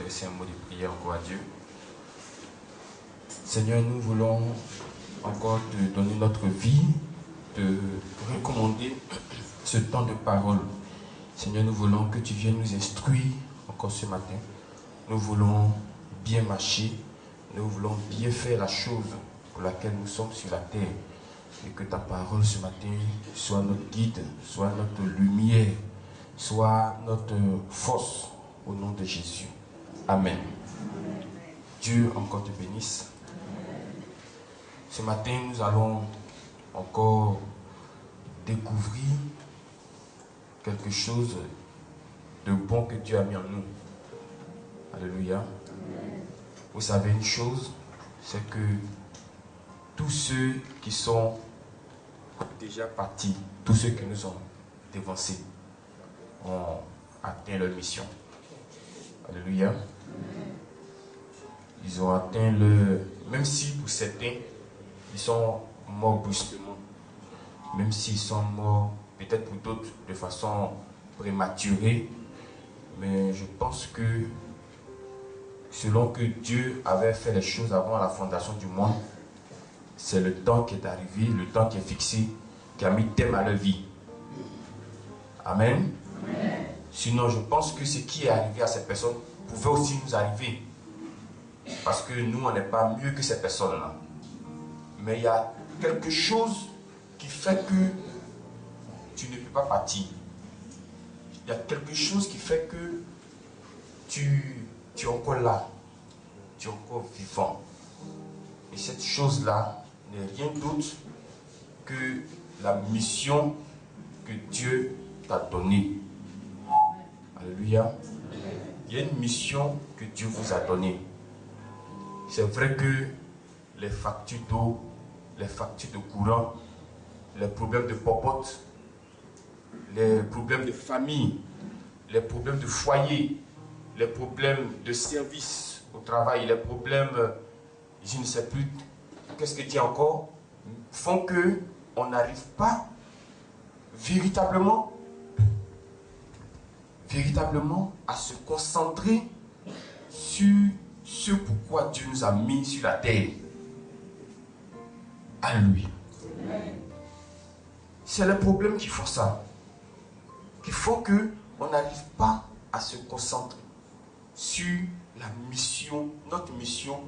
adresser un mot de prière encore à Dieu. Seigneur, nous voulons encore te donner notre vie, te recommander ce temps de parole. Seigneur, nous voulons que tu viennes nous instruire encore ce matin. Nous voulons bien marcher, nous voulons bien faire la chose pour laquelle nous sommes sur la terre. Et que ta parole ce matin soit notre guide, soit notre lumière, soit notre force au nom de Jésus. Amen. Dieu encore te bénisse. Ce matin, nous allons encore découvrir quelque chose de bon que Dieu a mis en nous. Alléluia. Vous savez une chose, c'est que tous ceux qui sont déjà partis, tous ceux qui nous ont dévancés, ont atteint leur mission. Alléluia. Ils ont atteint le... Même si pour certains, ils sont morts brusquement, même s'ils sont morts peut-être pour d'autres de façon prématurée, mais je pense que selon que Dieu avait fait les choses avant la fondation du monde, c'est le temps qui est arrivé, le temps qui est fixé, qui a mis thème à leur vie. Amen. Amen. Sinon, je pense que ce qui est arrivé à ces personnes pouvait aussi nous arriver. Parce que nous, on n'est pas mieux que ces personnes-là. Mais il y a quelque chose qui fait que tu ne peux pas partir. Il y a quelque chose qui fait que tu es encore là. Tu es encore vivant. Et cette chose-là n'est rien d'autre que la mission que Dieu t'a donnée. Alléluia. Il y a une mission que Dieu vous a donnée. C'est vrai que les factures d'eau, les factures de courant, les problèmes de popote, les problèmes de famille, les problèmes de foyer, les problèmes de service au travail, les problèmes, je ne sais plus, qu'est-ce que dit encore, font que on n'arrive pas véritablement à se concentrer sur ce pourquoi Dieu nous a mis sur la terre. Alléluia. C'est le problème qui font ça. Qui font qu'on n'arrive pas à se concentrer sur la mission, notre mission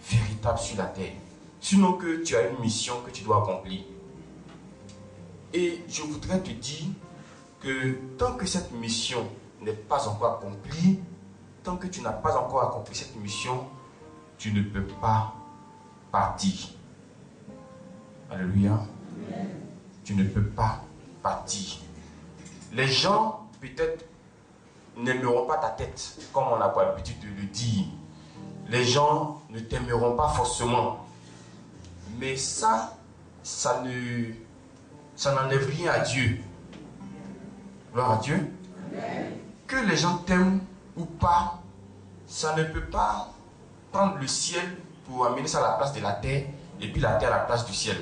véritable sur la terre. Sinon que tu as une mission que tu dois accomplir. Et je voudrais te dire que tant que cette mission n'est pas encore accomplie, tant que tu n'as pas encore accompli cette mission, tu ne peux pas partir. Alléluia. Tu ne peux pas partir. Les gens, peut-être, n'aimeront pas ta tête, comme on a pour l'habitude de le dire. Les gens ne t'aimeront pas forcément. Mais ça n'enlève rien à Dieu. Gloire à Dieu. Que les gens t'aiment ou pas, ça ne peut pas prendre le ciel pour amener ça à la place de la terre et puis la terre à la place du ciel.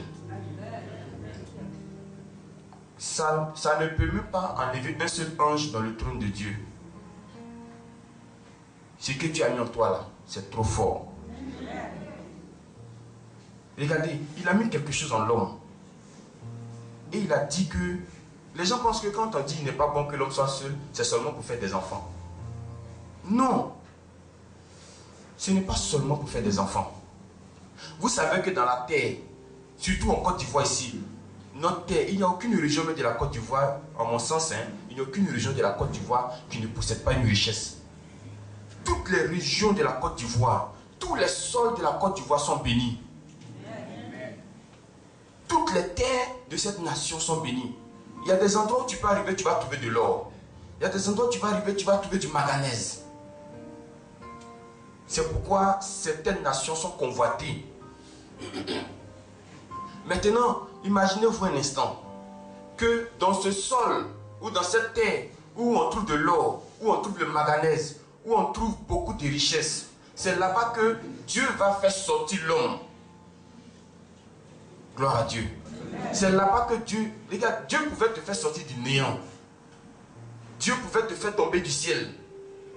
Ça ne peut même pas enlever un seul ange dans le trône de Dieu. Ce que tu as mis en toi là, c'est trop fort. Regardez, il a mis quelque chose en l'homme. Et il a dit que les gens pensent que quand on dit qu'il n'est pas bon que l'homme soit seul, c'est seulement pour faire des enfants. Non. Ce n'est pas seulement pour faire des enfants. Vous savez que dans la terre, surtout en Côte d'Ivoire ici, notre terre, il n'y a aucune région de la Côte d'Ivoire, en mon sens, il n'y a aucune région de la Côte d'Ivoire qui ne possède pas une richesse. Toutes les régions de la Côte d'Ivoire, tous les sols de la Côte d'Ivoire sont bénis. Toutes les terres de cette nation sont bénies. Il y a des endroits où tu peux arriver, tu vas trouver de l'or. Il y a des endroits où tu vas arriver, tu vas trouver du manganèse. C'est pourquoi certaines nations sont convoitées. Maintenant, imaginez-vous un instant que dans ce sol ou dans cette terre où on trouve de l'or, où on trouve le manganèse, où on trouve beaucoup de richesses, c'est là-bas que Dieu va faire sortir l'homme. Gloire à Dieu. C'est là-bas que Dieu... Regarde, Dieu pouvait te faire sortir du néant. Dieu pouvait te faire tomber du ciel.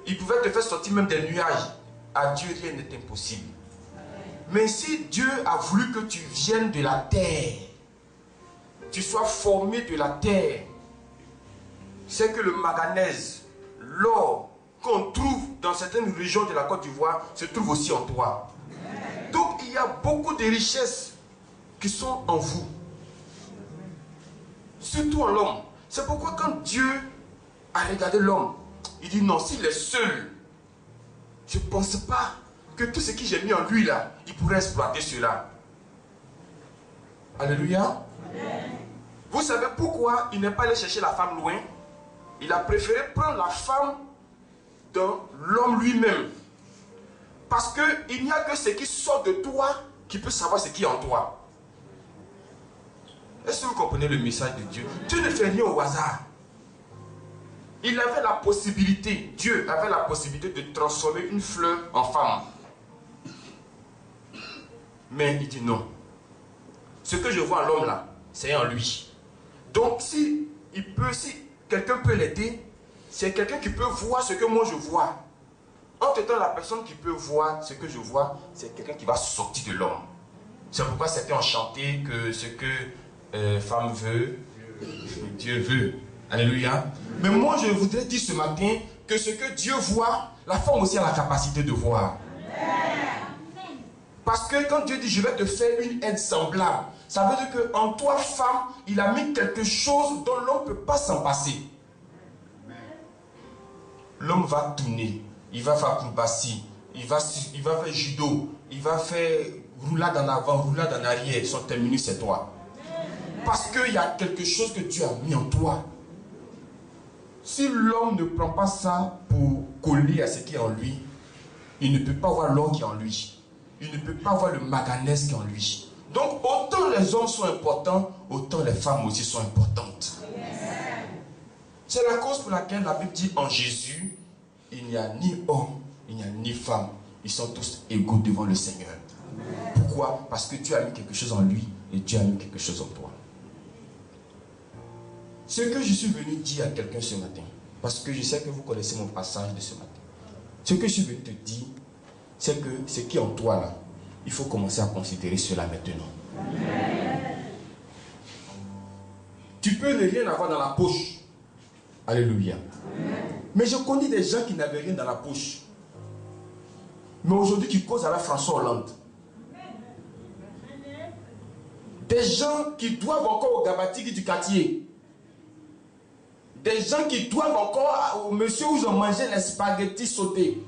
Il pouvait te faire sortir même des nuages. À Dieu, rien n'est impossible. Mais si Dieu a voulu que tu viennes de la terre, tu sois formé de la terre, c'est que le manganèse, l'or qu'on trouve dans certaines régions de la Côte d'Ivoire se trouve aussi en toi. Donc il y a beaucoup de richesses qui sont en vous. Surtout en l'homme. C'est pourquoi quand Dieu a regardé l'homme, il dit non, s'il est seul, je ne pense pas que tout ce que j'ai mis en lui là, il pourrait exploiter cela. Alléluia. Vous savez pourquoi il n'est pas allé chercher la femme loin? Il a préféré prendre la femme dans l'homme lui-même. Parce qu'il n'y a que ce qui sort de toi qui peut savoir ce qui est en toi. Est-ce que vous comprenez le message de Dieu? Dieu ne fait rien au hasard. Il avait la possibilité, Dieu avait la possibilité de transformer une fleur en femme. Mais il dit non. Ce que je vois en l'homme là, c'est en lui. Donc si quelqu'un peut l'aider, c'est quelqu'un qui peut voir ce que moi je vois. Entre-temps, la personne qui peut voir ce que je vois, c'est quelqu'un qui va sortir de l'homme. C'est pourquoi c'était enchanté que ce que femme veut, Dieu veut. Alléluia. Mais moi, je voudrais dire ce matin que ce que Dieu voit, la femme aussi a la capacité de voir. Parce que quand Dieu dit, je vais te faire une aide semblable, ça veut dire qu'en toi, femme, il a mis quelque chose dont l'homme ne peut pas s'en passer. L'homme va tourner, il va faire acrobatie, il va faire judo, il va faire roulade en avant, roulade en arrière. Son terminus, c'est toi. Parce qu'il y a quelque chose que Dieu a mis en toi. Si l'homme ne prend pas ça pour coller à ce qui est en lui, il ne peut pas voir l'or qui est en lui. Il ne peut pas voir le manganèse qui est en lui. Donc, autant les hommes sont importants, autant les femmes aussi sont importantes. C'est la cause pour laquelle la Bible dit en Jésus, il n'y a ni homme, il n'y a ni femme. Ils sont tous égaux devant le Seigneur. Pourquoi? Parce que Dieu a mis quelque chose en lui et Dieu a mis quelque chose en toi. Ce que je suis venu dire à quelqu'un ce matin, parce que je sais que vous connaissez mon passage de ce matin. Ce que je suis venu te dire, c'est que ce qui est en toi là, il faut commencer à considérer cela maintenant. Tu peux ne rien avoir dans la poche. Alléluia. Mais je connais des gens qui n'avaient rien dans la poche. Mais aujourd'hui qui causent avec François Hollande. Des gens qui doivent encore au gabatique du quartier. Des gens qui doivent encore au monsieur où ils ont mangé les spaghettis sautés.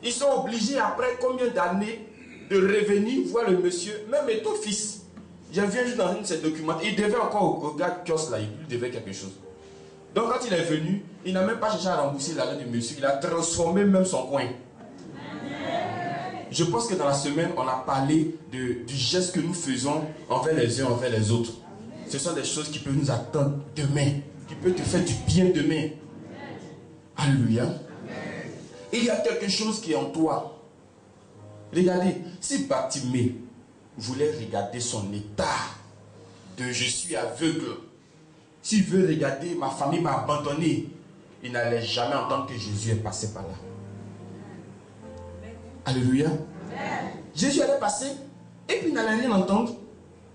Ils sont obligés après combien d'années de revenir voir le monsieur, même et ton fils. Je viens juste dans une de ces documents. Il devait encore au gars kiosque là, il devait quelque chose. Donc quand il est venu, il n'a même pas cherché à rembourser l'argent du monsieur, il a transformé même son coin. Je pense que dans la semaine, on a parlé du geste que nous faisons envers les uns, envers les autres. Ce sont des choses qui peuvent nous attendre demain, qui peuvent te faire du bien demain. Alléluia. Et il y a quelque chose qui est en toi. Regardez, si Bartimée voulait regarder son état de je suis aveugle, s'il veut regarder ma famille m'a abandonné, il n'allait jamais entendre que Jésus est passé par là. Alléluia. Jésus allait passer et puis il n'allait rien entendre.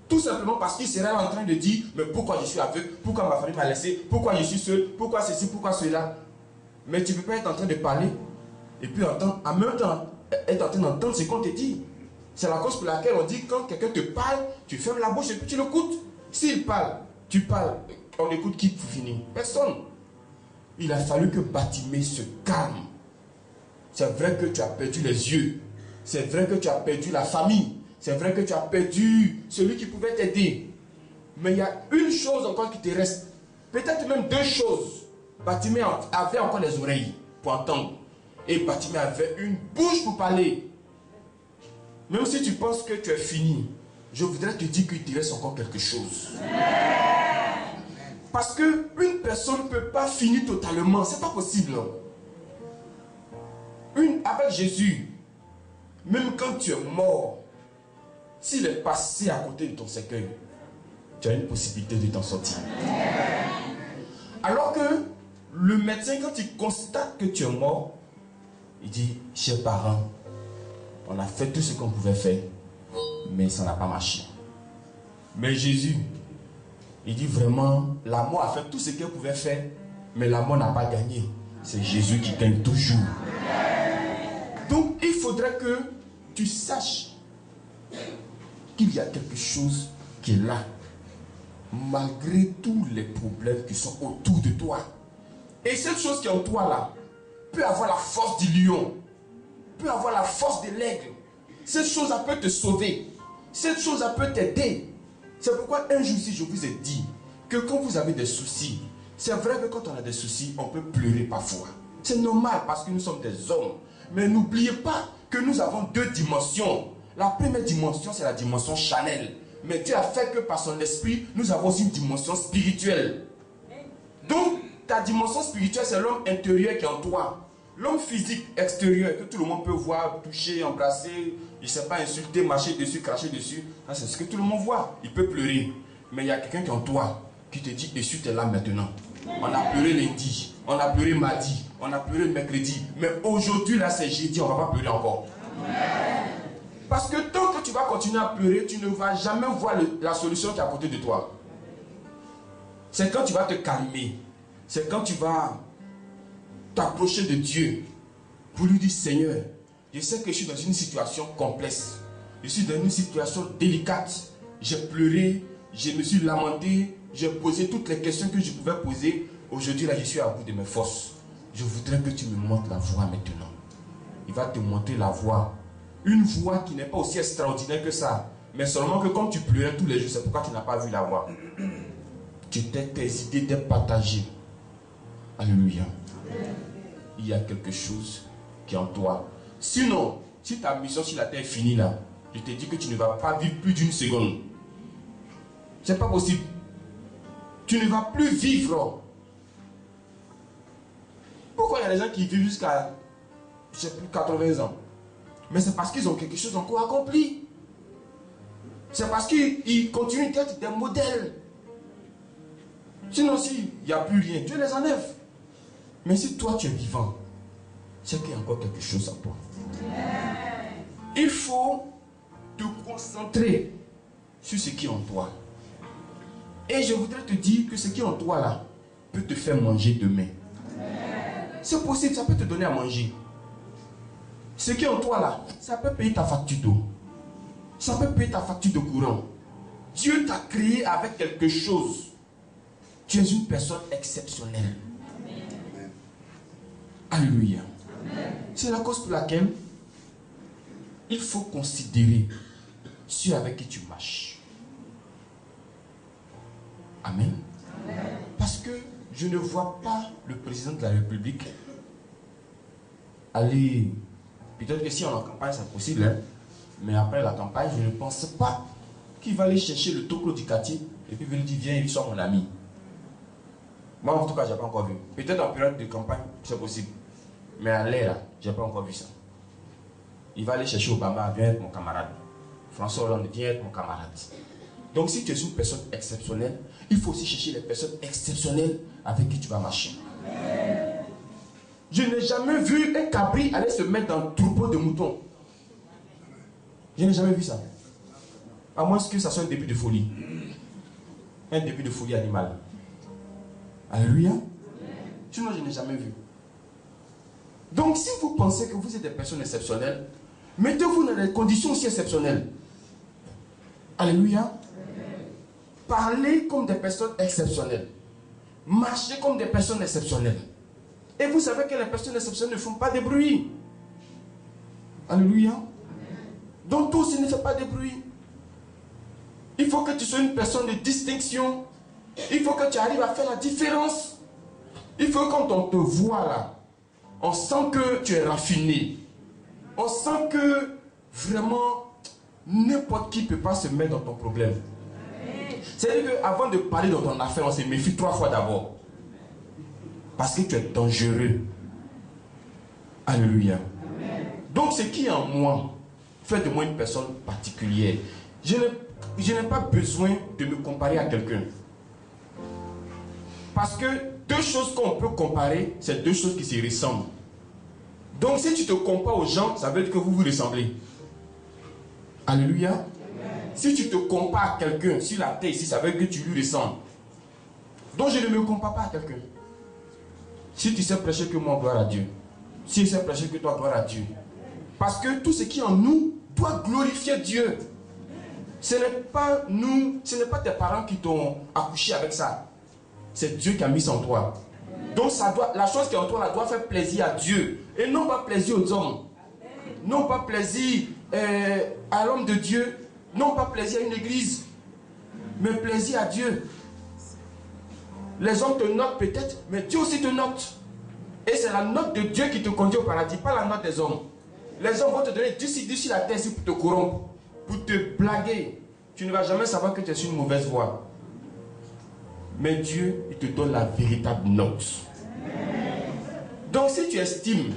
Tout simplement parce qu'il serait en train de dire mais pourquoi je suis aveugle, pourquoi ma famille m'a laissé, pourquoi je suis seul, pourquoi ceci, pourquoi cela. Mais tu ne peux pas être en train de parler et puis entendre, en même temps être en train d'entendre ce qu'on te dit. C'est la cause pour laquelle on dit quand quelqu'un te parle, tu fermes la bouche et puis tu l'écoutes. S'il parle, tu parles, on écoute qui pour finir? Personne. Il a fallu que Bartimée se calme. C'est vrai que tu as perdu les yeux. C'est vrai que tu as perdu la famille. C'est vrai que tu as perdu celui qui pouvait t'aider. Mais il y a une chose encore qui te reste. Peut-être même deux choses. Bartimée avait encore les oreilles pour entendre. Et Bartimée avait une bouche pour parler. Même si tu penses que tu es fini, je voudrais te dire qu'il te reste encore quelque chose. Parce qu'une personne ne peut pas finir totalement. Ce n'est pas possible. Avec Jésus, même quand tu es mort, s'il est passé à côté de ton cercueil, tu as une possibilité de t'en sortir. Alors que le médecin, quand il constate que tu es mort, il dit, chers parents, on a fait tout ce qu'on pouvait faire, mais ça n'a pas marché. Mais Jésus, il dit vraiment, la mort a fait tout ce qu'elle pouvait faire, mais la mort n'a pas gagné. C'est Jésus qui gagne toujours. Donc, il faudrait que tu saches qu'il y a quelque chose qui est là, malgré tous les problèmes qui sont autour de toi. Et cette chose qui est en toi là, peut avoir la force du lion, peut avoir la force de l'aigle. Cette chose elle peut te sauver. Cette chose elle peut t'aider. C'est pourquoi un jour ci je vous ai dit que quand vous avez des soucis, c'est vrai que quand on a des soucis, on peut pleurer parfois. C'est normal parce que nous sommes des hommes. Mais n'oubliez pas que nous avons deux dimensions. La première dimension, c'est la dimension charnelle. Mais Dieu a fait que par son esprit, nous avons aussi une dimension spirituelle. Donc, ta dimension spirituelle, c'est l'homme intérieur qui est en toi. L'homme physique extérieur, que tout le monde peut voir, toucher, embrasser, je ne sais pas, insulter, marcher dessus, cracher dessus. C'est ce que tout le monde voit. Il peut pleurer. Mais il y a quelqu'un qui est en toi, qui te dit, Jésus, tu es là maintenant. On a pleuré lundi, on a pleuré mardi, on a pleuré mercredi. Mais aujourd'hui, là, c'est jeudi, on ne va pas pleurer encore. Parce que tant que tu vas continuer à pleurer, tu ne vas jamais voir la solution qui est à côté de toi. C'est quand tu vas te calmer. C'est quand tu vas t'approcher de Dieu pour lui dire, Seigneur, je sais que je suis dans une situation complexe. Je suis dans une situation délicate. J'ai pleuré, je me suis lamenté, j'ai posé toutes les questions que je pouvais poser. Aujourd'hui, là, je suis à bout de mes forces. Je voudrais que tu me montres la voie maintenant. Il va te montrer la voie. Une voie qui n'est pas aussi extraordinaire que ça. Mais seulement que comme tu pleurais tous les jours, c'est pourquoi tu n'as pas vu la voie. Tes idées étaient partagées. Alléluia. Il y a quelque chose qui est en toi. Sinon, si ta mission sur la terre est finie là, je te dis que tu ne vas pas vivre plus d'une seconde. C'est pas possible. Tu ne vas plus vivre. Pourquoi il y a des gens qui vivent jusqu'à, je sais plus, 80 ans? Mais c'est parce qu'ils ont quelque chose encore accompli. C'est parce qu'ils continuent d'être des modèles. Sinon, s'il n'y a plus rien, Dieu les enlève. Mais si toi tu es vivant, c'est qu'il y a encore quelque chose en toi. Il faut te concentrer sur ce qui est en toi. Et je voudrais te dire que ce qui est en toi là peut te faire manger demain. C'est possible, ça peut te donner à manger. Ce qui est en toi là, ça peut payer ta facture d'eau. Ça peut payer ta facture de courant. Dieu t'a créé avec quelque chose. Tu es une personne exceptionnelle. Alléluia. C'est la cause pour laquelle il faut considérer ceux avec qui tu marches. Amen. Parce que je ne vois pas le président de la République aller. Peut-être que si on est en campagne, c'est possible. Hein? Mais après la campagne, je ne pense pas qu'il va aller chercher le toclo du quartier et puis venir dire viens, il soit mon ami. Moi, en tout cas, je n'ai pas encore vu. Peut-être en période de campagne, c'est possible. Mais en l'air, là, je n'ai pas encore vu ça. Il va aller chercher Obama, viens être mon camarade. François Hollande, viens être mon camarade. Donc, si tu es une personne exceptionnelle, il faut aussi chercher les personnes exceptionnelles avec qui tu vas marcher. Je n'ai jamais vu un cabri aller se mettre dans un troupeau de moutons. Je n'ai jamais vu ça. À moins que ça soit un début de folie. Un début de folie animale. Alléluia. Sinon, je n'ai jamais vu. Donc, si vous pensez que vous êtes des personnes exceptionnelles, mettez-vous dans des conditions aussi exceptionnelles. Alléluia. Parlez comme des personnes exceptionnelles. Marchez comme des personnes exceptionnelles. Et vous savez que les personnes exceptionnelles ne font pas de bruit. Alléluia. Donc, toi aussi ne fais pas de bruit. Il faut que tu sois une personne de distinction. Il faut que tu arrives à faire la différence. Il faut que quand on te voit là, on sent que tu es raffiné. On sent que vraiment n'importe qui ne peut pas se mettre dans ton problème. C'est-à-dire qu'avant de parler dans ton affaire, on se méfie 3 fois d'abord. Parce que tu es dangereux. Alléluia. Donc ce qui est en moi fait de moi une personne particulière. Je n'ai pas besoin de me comparer à quelqu'un. Parce que deux choses qu'on peut comparer, c'est deux choses qui se ressemblent. Donc si tu te compares aux gens, ça veut dire que vous vous ressemblez. Alléluia. Amen. Si tu te compares à quelqu'un sur la terre ici, ça veut dire que tu lui ressembles. Donc je ne me compare pas à quelqu'un. Si tu sais prêcher que moi, gloire à Dieu. Si je sais prêcher que toi, gloire à Dieu. Parce que tout ce qui est en nous doit glorifier Dieu. Ce n'est pas nous, ce n'est pas tes parents qui t'ont accouché avec ça. C'est Dieu qui a mis ça en toi. Donc ça doit, la chose qui est en toi, elle doit faire plaisir à Dieu. Et non pas plaisir aux hommes. Non pas plaisir à l'homme de Dieu. Non pas plaisir à une église. Mais plaisir à Dieu. Les hommes te notent peut-être, mais Dieu aussi te note. Et c'est la note de Dieu qui te conduit au paradis, pas la note des hommes. Les hommes vont te donner d'ici la terre pour te corrompre, pour te blaguer. Tu ne vas jamais savoir que tu es sur une mauvaise voie. Mais Dieu, il te donne la véritable note. Donc si tu estimes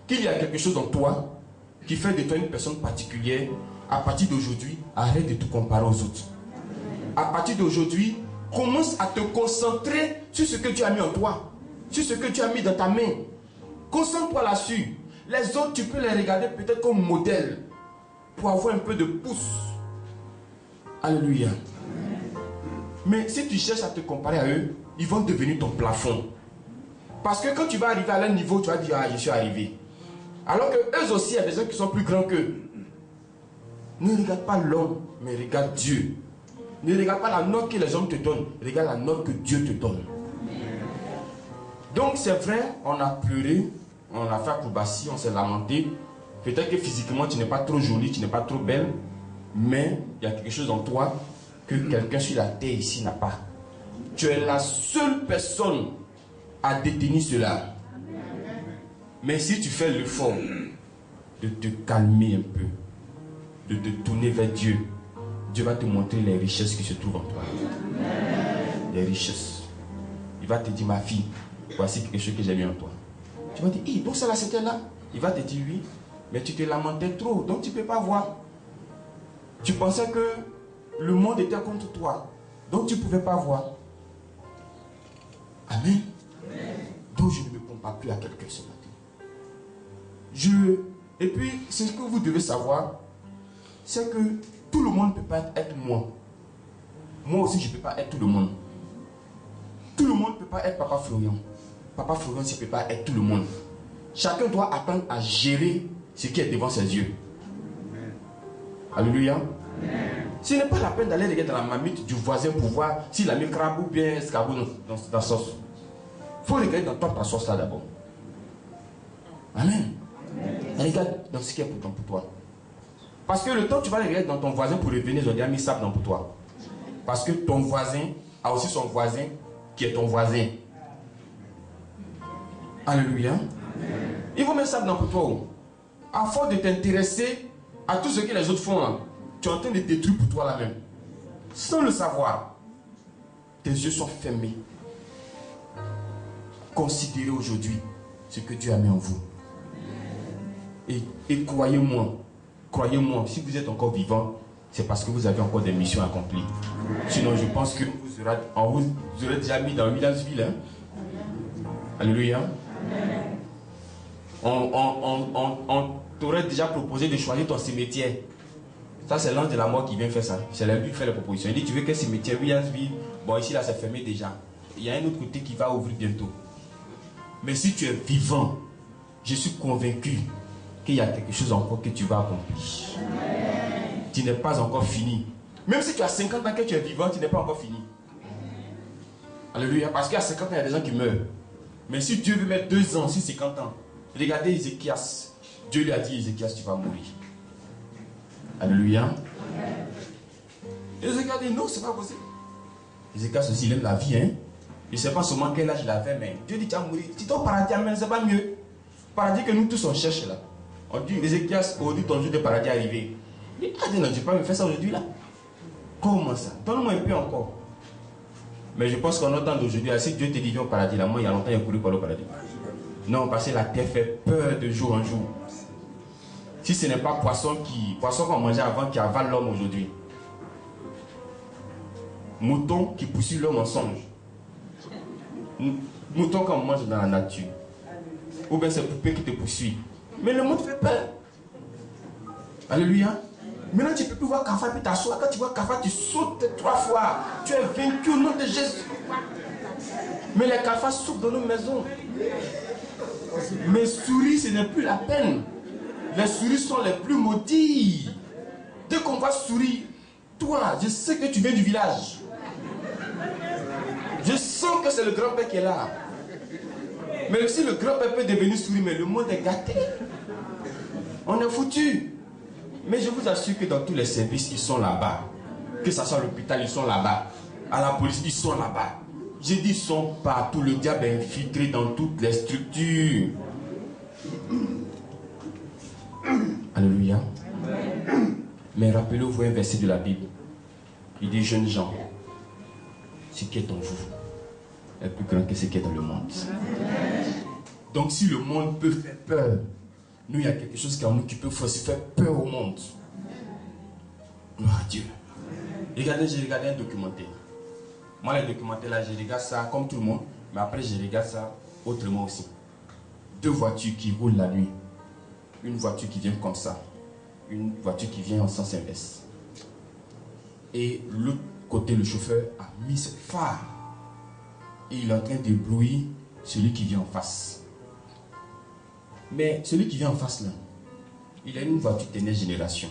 qu'il y a quelque chose en toi qui fait de toi une personne particulière, à partir d'aujourd'hui, arrête de te comparer aux autres. À partir d'aujourd'hui, commence à te concentrer sur ce que Dieu a mis en toi, sur ce que tu as mis dans ta main. Concentre-toi là-dessus. Les autres, tu peux les regarder peut-être comme modèle pour avoir un peu de pouce. Alléluia. Mais si tu cherches à te comparer à eux, ils vont devenir ton plafond. Parce que quand tu vas arriver à leur niveau, tu vas dire, ah, je suis arrivé. Alors que eux aussi, il y a des gens qui sont plus grands qu'eux. Ne regarde pas l'homme, mais regarde Dieu. Ne regarde pas la note que les hommes te donnent, regarde la note que Dieu te donne. Donc c'est vrai, on a pleuré, on a fait acrobatie, on s'est lamenté. Peut-être que physiquement tu n'es pas trop jolie, tu n'es pas trop belle, mais il y a quelque chose en toi que quelqu'un sur la terre ici n'a pas. Tu es la seule personne à détenir cela. Mais si tu fais l'effort de te calmer un peu, de te tourner vers Dieu, Dieu va te montrer les richesses qui se trouvent en toi. Les richesses. Il va te dire, ma fille, voici quelque chose que j'ai mis en toi. Tu vas dire, donc cela c'était là. Il va te dire oui, mais tu te lamentais trop, donc tu ne peux pas voir. Tu pensais que le monde était contre toi, donc tu ne pouvais pas voir. Amen. Donc je ne me compare plus à quelqu'un ce matin. Et puis, ce que vous devez savoir, c'est que tout le monde ne peut pas être moi. Moi aussi, je ne peux pas être tout le monde. Tout le monde ne peut pas être Papa Florian. Papa Florian ne peut pas être tout le monde. Chacun doit apprendre à gérer ce qui est devant ses yeux. Alléluia. Ce n'est pas la peine d'aller regarder dans la marmite du voisin pour voir s'il a mis crabe ou bien escargot dans la sauce. Il faut regarder dans ta sauce là d'abord. Amen. Regarde dans ce qui est pour toi. Parce que le temps que tu vas regarder dans ton voisin pour revenir, ils ont déjà mis sable pour toi. Parce que ton voisin a aussi son voisin qui est ton voisin. Alléluia. Ils vont mettre sable pour toi. À force de t'intéresser à tout ce que les autres font, là, tu es en train de détruire pour toi là-même. Sans le savoir. Tes yeux sont fermés. Considérez aujourd'hui ce que Dieu a mis en vous. Et croyez-moi, si vous êtes encore vivant, c'est parce que vous avez encore des missions accomplies. Sinon, je pense que vous aurez déjà mis dans Williamsville. Hein? Alléluia. On t'aurait déjà proposé de choisir ton cimetière. Ça, c'est l'ange de la mort qui vient faire ça. C'est lui qui fait la proposition. Il dit, tu veux quel cimetière? Williamsville. Bon, ici, là, c'est fermé déjà. Il y a un autre côté qui va ouvrir bientôt. Mais si tu es vivant, je suis convaincu qu'il y a quelque chose encore que tu vas accomplir. Tu n'es pas encore fini. Même si tu as 50 ans que tu es vivant, tu n'es pas encore fini. Alléluia. Parce qu'à 50 ans, il y a des gens qui meurent. Mais si Dieu veut mettre 2 ans, si 50 ans, regardez Ézéchias. Dieu lui a dit, Ézéchias, tu vas mourir. Alléluia. Ézéchias dit, non, c'est pas possible. Ézéchias aussi, il aime la vie. Hein? Je ne sais pas seulement quel âge il avait, mais Dieu dit, tu vas mourir. Si ton paradis amène, c'est pas mieux. Paradis que nous tous on cherche là. On dit, Ézéchias, aujourd'hui ton jour de paradis est arrivé. Il dit, ah non, je ne vais pas me faire ça aujourd'hui là. Comment ça? Donne-moi un peu encore. Mais je pense qu'en notre temps d'aujourd'hui, si Dieu te dit au paradis, là, moi il y a longtemps, il y a couru par le paradis. Non, parce que la terre fait peur de jour en jour. Si ce n'est pas poisson qu'on mangeait avant qui avale l'homme aujourd'hui. Mouton qui poursuit l'homme en songe. mouton qu'on mange dans la nature. Ou bien c'est poupée qui te poursuit. Mais le monde fait peur. Alléluia. Maintenant tu ne peux plus voir Kafa et puis t'asseoir. Quand tu vois Kafa, tu sautes 3 fois. Tu es vaincu au nom de Jésus. Mais les Kafas souffrent dans nos maisons. Mais souris, ce n'est plus la peine. Les souris sont les plus maudits. Dès qu'on voit souris, toi, je sais que tu viens du village. Je sens que c'est le grand-père qui est là. Mais si le grand-père peut devenir souris, mais le monde est gâté. On est foutu. Mais je vous assure que dans tous les services, ils sont là-bas. Que ce soit à l'hôpital, ils sont là-bas. À la police, ils sont là-bas. J'ai dit, ils sont partout. Le diable est infiltré dans toutes les structures. Alléluia. Mais rappelez-vous un verset de la Bible. Il dit, jeunes gens, ce qui est en vous est plus grand que ce qui est dans le monde. Donc si le monde peut faire peur, nous, il y a quelque chose qui est en nous qui peut aussi faire peur au monde. Gloire à Dieu. Regardez, j'ai regardé un documentaire. Moi, les documentaires là, je regarde ça comme tout le monde, mais après, je regarde ça autrement aussi. 2 voitures qui roulent la nuit. Une voiture qui vient comme ça. Une voiture qui vient en sens inverse. Et l'autre côté, le chauffeur a mis ses phares. Et il est en train d'éblouir celui qui vient en face. Mais celui qui vient en face là, il a une voiture de dernière génération.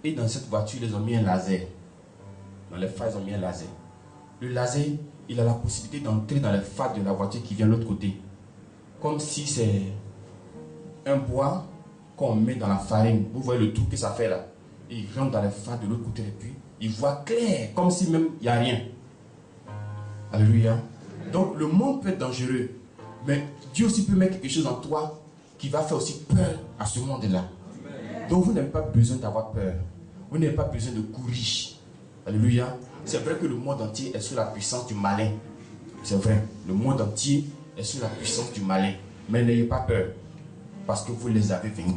Et dans cette voiture, ils ont mis un laser. Dans les phares, ils ont mis un laser. Le laser, il a la possibilité d'entrer dans les phares de la voiture qui vient de l'autre côté. Comme si c'est un bois qu'on met dans la farine. Vous voyez le trou que ça fait là. Et il rentre dans les phares de l'autre côté et puis il voit clair, comme si même il n'y a rien. Alléluia. Donc le monde peut être dangereux. Mais Dieu aussi peut mettre quelque chose en toi qui va faire aussi peur à ce monde-là. Donc vous n'avez pas besoin d'avoir peur. Vous n'avez pas besoin de courir. Alléluia. C'est vrai que le monde entier est sous la puissance du malin. C'est vrai. Le monde entier est sous la puissance du malin. Mais n'ayez pas peur. Parce que vous les avez vaincus.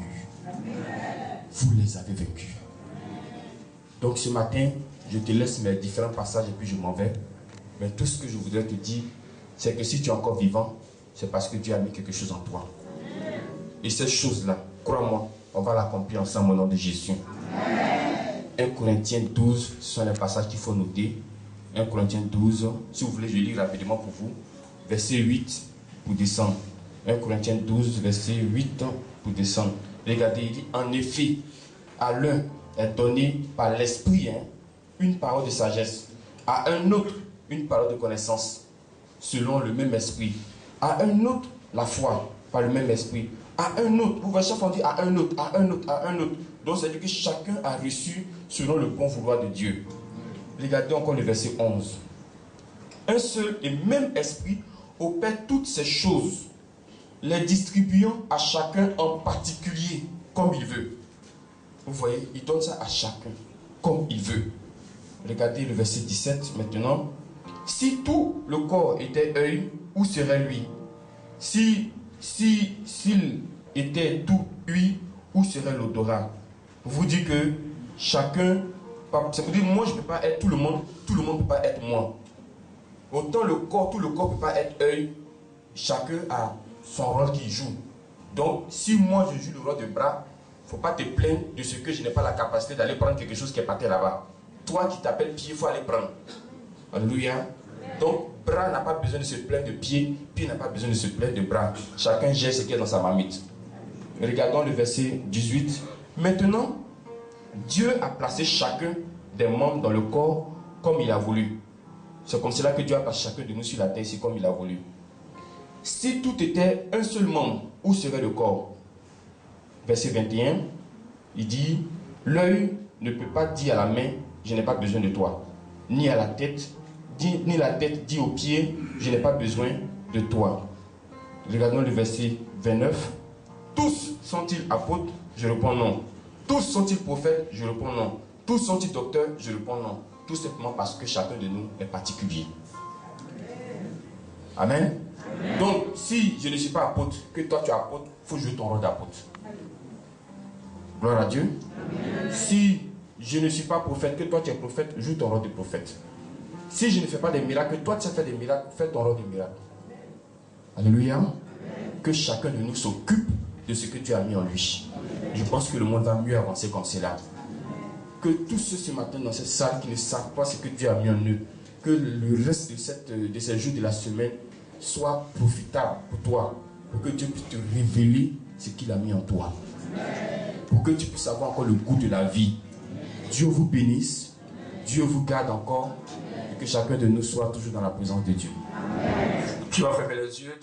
Vous les avez vaincus. Donc ce matin, je te laisse mes différents passages et puis je m'en vais. Mais tout ce que je voudrais te dire, c'est que si tu es encore vivant, c'est parce que Dieu a mis quelque chose en toi. Et cette chose-là, crois-moi, on va l'accomplir ensemble au nom de Jésus. 1 Corinthiens 12, ce sont les passages qu'il faut noter. 1 Corinthiens 12, si vous voulez, je lis rapidement pour vous. Verset 8 pour descendre. 1 Corinthiens 12, verset 8 pour descendre. Regardez, il dit, en effet, à l'un est donné par l'esprit une parole de sagesse, à un autre une parole de connaissance, selon le même esprit, à un autre la foi, par le même esprit, à un autre, vous voyez chaque fois on dit à un autre, à un autre, à un autre. Donc c'est-à-dire que chacun a reçu selon le bon vouloir de Dieu. Regardez encore le verset 11. Un seul et même esprit opère toutes ces choses, les distribuant à chacun en particulier, comme il veut. Vous voyez, il donne ça à chacun, comme il veut. Regardez le verset 17 maintenant. Si tout le corps était œil, où serait lui? S'il était tout huile, où serait l'odorat? Vous dites que chacun, ça veut dire moi je ne peux pas être tout le monde ne peut pas être moi. Autant le corps, tout le corps ne peut pas être œil, chacun a son rôle qu'il joue. Donc si moi je joue le rôle de bras, il ne faut pas te plaindre de ce que je n'ai pas la capacité d'aller prendre quelque chose qui est par terre là-bas. Toi qui t'appelles pied, il faut aller prendre. Alléluia. Donc, bras n'a pas besoin de se plaindre de pied, pied n'a pas besoin de se plaindre de bras. Chacun gère ce qui est dans sa marmite. Regardons le verset 18. Maintenant, Dieu a placé chacun des membres dans le corps comme il a voulu. C'est comme cela que Dieu a placé chacun de nous sur la terre ici comme il a voulu. Si tout était un seul membre, où serait le corps? Verset 21, il dit, l'œil ne peut pas dire à la main, je n'ai pas besoin de toi. Ni à la tête, ni la tête dit aux pieds, je n'ai pas besoin de toi. Regardons le verset 29. Tous sont-ils apôtres? Je réponds non. Tous sont-ils prophètes? Je réponds non. Tous sont-ils docteurs? Je réponds non. Tout simplement parce que chacun de nous est particulier. Amen. Amen. Donc, si je ne suis pas apôtre, que toi tu es apôtre, il faut jouer ton rôle d'apôtre. Gloire à Dieu. Amen. Si je ne suis pas prophète, que toi tu es prophète, joue ton rôle de prophète. Si je ne fais pas des miracles, que toi tu sais faire des miracles, fais ton rôle de miracle. Alléluia. Que chacun de nous s'occupe de ce que Dieu a mis en lui. Je pense que le monde va mieux avancer comme cela. Que tous ceux ce matin dans cette salle qui ne savent pas ce que Dieu a mis en eux, que le reste de ces jours de la semaine soit profitable pour toi, pour que Dieu puisse te révéler ce qu'il a mis en toi, pour que tu puisses avoir encore le goût de la vie. Dieu vous bénisse, Dieu vous garde encore, et que chacun de nous soit toujours dans la présence de Dieu. Tu vas fermer les yeux.